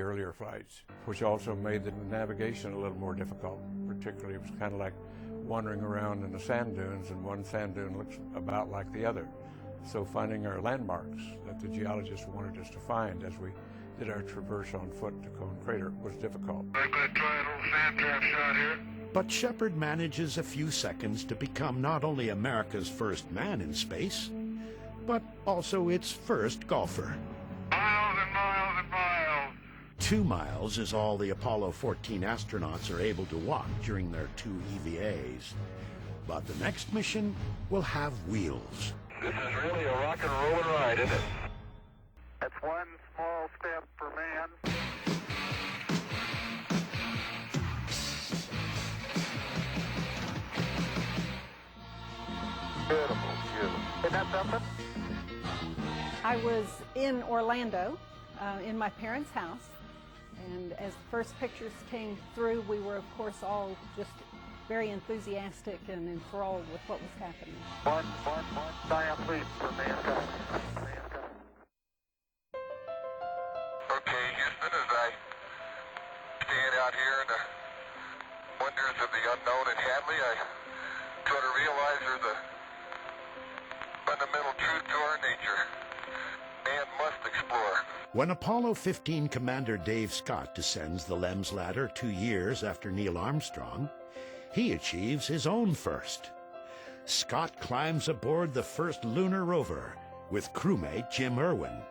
earlier flights, which also made the navigation a little more difficult. Particularly, it was kind of like wandering around in the sand dunes, and one sand dune looks about like the other. So finding our landmarks that the geologists wanted us to find as we did our traverse on foot to Cone Crater was difficult. I'm going to try a little sand trap shot here. But Shepard manages a few seconds to become not only America's first man in space, but also its first golfer. Miles and miles and miles. 2 miles is all the Apollo 14 astronauts are able to walk during their 2 EVAs. But the next mission will have wheels. This is really a rock and rolling ride, isn't it? That's one small step for man. Beautiful, beautiful. Isn't that something? I was in Orlando, in my parents' house, and as the first pictures came through, we were, of course, all just very enthusiastic and enthralled with what was happening. One giant leap for mankind. Okay, Houston, as I stand out here in the wonders of the unknown in Hadley, I try to realize there's a fundamental truth to our nature. Man must explore. When Apollo 15 Commander Dave Scott descends the LEMS ladder 2 years after Neil Armstrong, he achieves his own first. Scott climbs aboard the first lunar rover with crewmate Jim Irwin,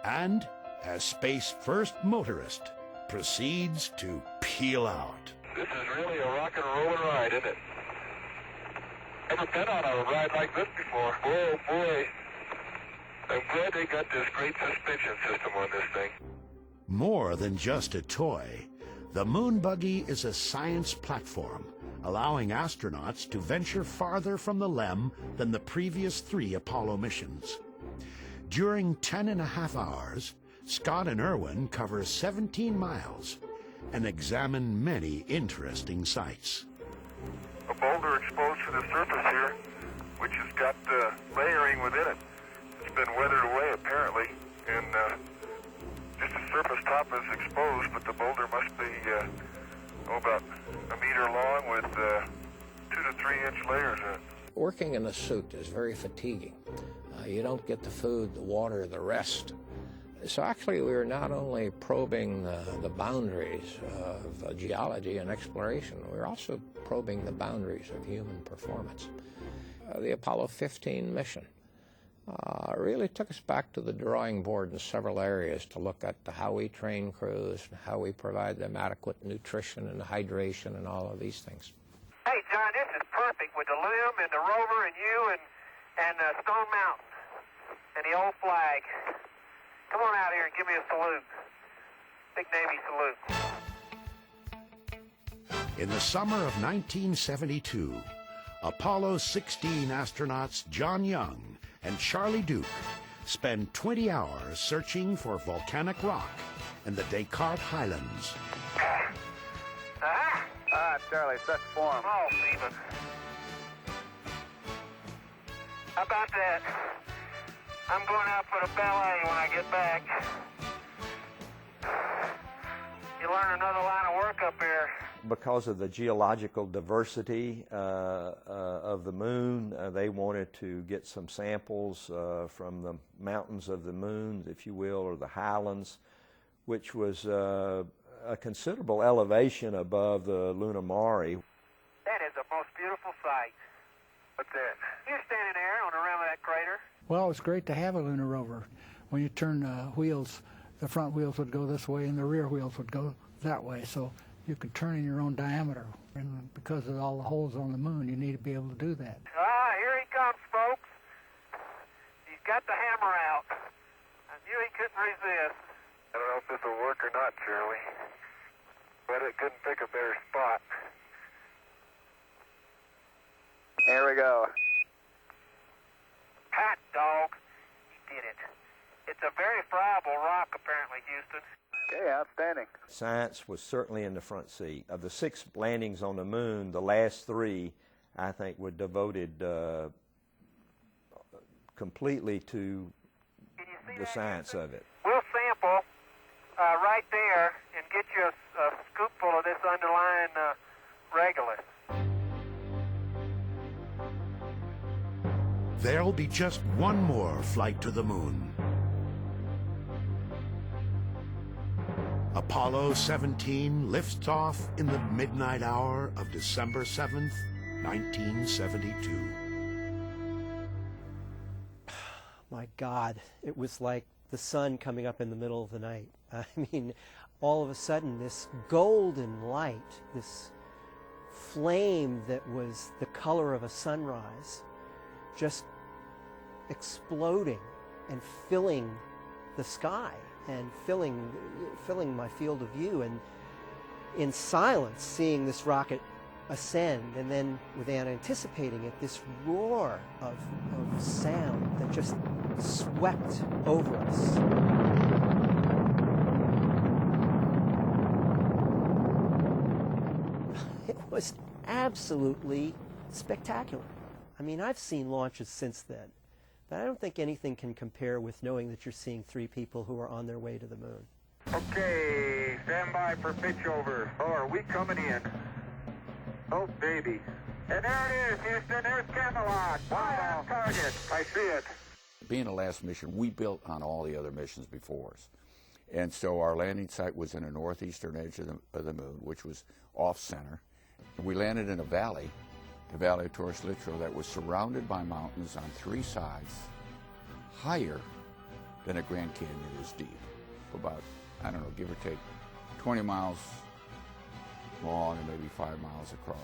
and, as space first motorist, proceeds to peel out. This is really a rock and rolling ride, isn't it? Never been on a ride like this before. Oh boy. I'm glad they got this great suspension system on this thing. More than just a toy, the moon buggy is a science platform, allowing astronauts to venture farther from the LEM than the previous 3 Apollo missions. During 10.5 hours, Scott and Irwin cover 17 miles and examine many interesting sights. A boulder exposed to the surface here, which has got layering within it. It's been weathered away apparently, and just the surface top is exposed, but the boulder must be about a meter long with 2 to 3 inch layers in it. Working in a suit is very fatiguing. You don't get the food, the water, the rest. So actually we were not only probing the boundaries of geology and exploration, we were also probing the boundaries of human performance. The Apollo 15 mission really took us back to the drawing board in several areas to look at how we train crews, how we provide them adequate nutrition and hydration and all of these things. Hey, John, this is perfect with the LEM and the rover and you and Stone Mountain and the old flag. Come on out here and give me a salute. Big Navy salute. In the summer of 1972, Apollo 16 astronauts John Young and Charlie Duke spend 20 hours searching for volcanic rock in the Descartes Highlands. Charlie, set form. Oh, Stephen. How about that? I'm going out for the ballet when I get back. You learn another line of work up here. Because of the geological diversity of the moon, they wanted to get some samples from the mountains of the moon, if you will, or the highlands, which was a considerable elevation above the Luna Mare. That is the most beautiful sight. What's that? You're standing there on the rim of that crater. Well, it's great to have a lunar rover. When you turn wheels, the front wheels would go this way and the rear wheels would go that way. So you could turn in your own diameter. And because of all the holes on the moon, you need to be able to do that. Ah, here he comes, folks. He's got the hammer out. I knew he couldn't resist. I don't know if this will work or not, Shirley. But it couldn't pick a better spot. Here we go. Hot dog. He did it. It's a very friable rock, apparently, Houston. Okay, outstanding. Science was certainly in the front seat. Of the 6 landings on the moon, the last 3, I think, were devoted completely to the science of it. We'll sample right there and get you a scoopful of this underlying regolith. There'll be just one more flight to the moon. Apollo 17 lifts off in the midnight hour of December 7th, 1972. My God, it was like the sun coming up in the middle of the night. I mean, all of a sudden, this golden light, this flame that was the color of a sunrise, just exploding and filling the sky and filling my field of view, and in silence seeing this rocket ascend, and then without anticipating it, this roar of sound that just swept over us. It was absolutely spectacular. I mean, I've seen launches since then, but I don't think anything can compare with knowing that you're seeing 3 people who are on their way to the moon. Okay, stand by for pitch over. Oh, are we coming in? Oh, baby. And there it is, Houston. There's Camelot. Wide on target. I see it. Being the last mission, we built on all the other missions before us. And so our landing site was in the northeastern edge of the moon, which was off-center. We landed in a valley, the Valley of Torres Litro, that was surrounded by mountains on 3 sides, higher than a Grand Canyon is deep. About, I don't know, give or take 20 miles long and maybe 5 miles across.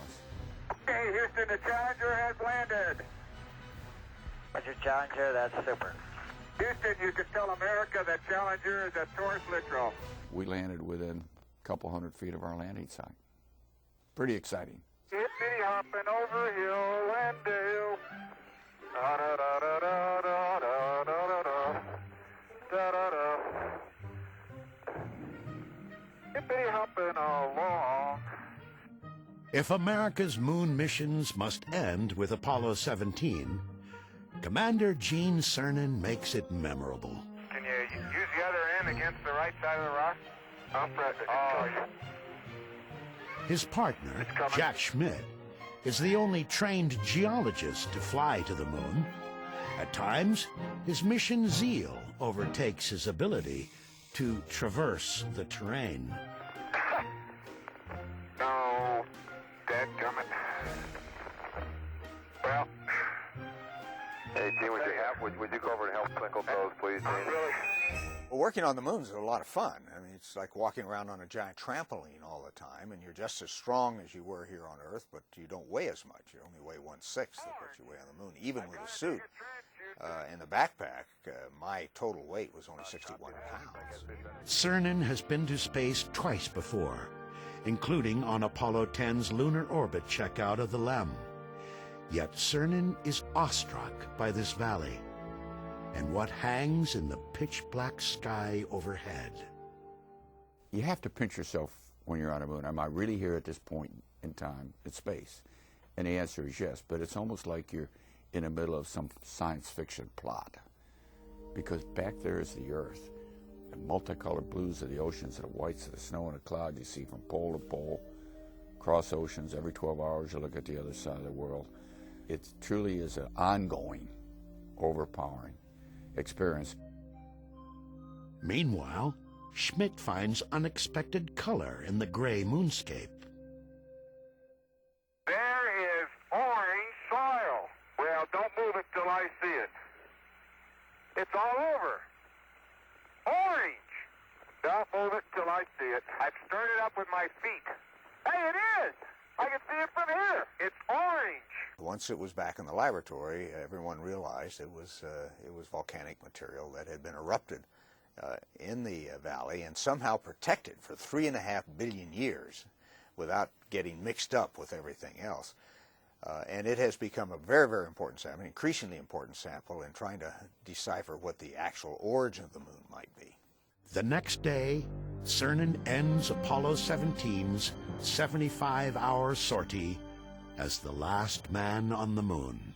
Okay, Houston, the Challenger has landed. Roger, Challenger, that's super. Houston, you can tell America that Challenger is at Torres Litro. We landed within a couple hundred feet of our landing site. Pretty exciting. Hippity hopping over hill and dale. Da da da da da da da da da da da da. Hippity hopping along. If America's moon missions must end with Apollo 17, Commander Gene Cernan makes it memorable. Can you use the other end against the right side of the rock? His partner, Jack Schmitt, is the only trained geologist to fly to the moon. At times, his mission zeal overtakes his ability to traverse the terrain. No, dadgummit. Well, hey, Gene, would you go over and help Twinkle Toes, please, Gene? Really? Well, working on the moon is a lot of fun. I mean, it's like walking around on a giant trampoline all the time, and you're just as strong as you were here on Earth, but you don't weigh as much. You only weigh 1/6 of what you weigh on the moon, even with a suit. In the backpack, my total weight was only 61 pounds. Cernan has been to space twice before, including on Apollo 10's lunar orbit checkout of the LEM. Yet Cernan is awestruck by this valley and what hangs in the pitch-black sky overhead. You have to pinch yourself when you're on the moon. Am I really here at this point in time in space? And the answer is yes, but it's almost like you're in the middle of some science fiction plot, because back there is the Earth, the multicolored blues of the oceans and the whites of the snow and the clouds you see from pole to pole, cross oceans. Every 12 hours you look at the other side of the world. It truly is an ongoing, overpowering experience. Meanwhile, Schmitt finds unexpected color in the gray moonscape. There is orange soil. Well, don't move it till I see it. It's all over. Orange. Don't move it till I see it. I've stirred it up with my feet. Hey, it is! I can see it from here. It's orange. Once it was back in the laboratory, everyone realized it was volcanic material that had been erupted in the valley and somehow protected for 3.5 billion years without getting mixed up with everything else. And it has become a very, very important sample, an increasingly important sample in trying to decipher what the actual origin of the moon might be. The next day, Cernan ends Apollo 17's 75-hour sortie as the last man on the moon.